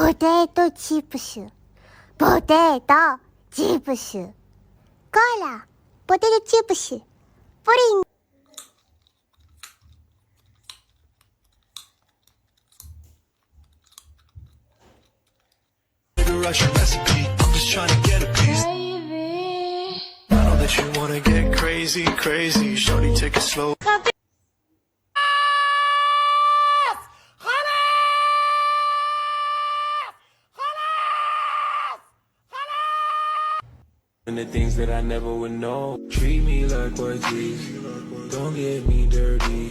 potato chips, potato chips. Cola, potato chips, pudding. Russian recipe. I'm just trying to get a piece. I know that you wanna get crazy, crazy. Shorty, take it slow. And the things that I never would know. Treat me like what these. Don't get me dirty.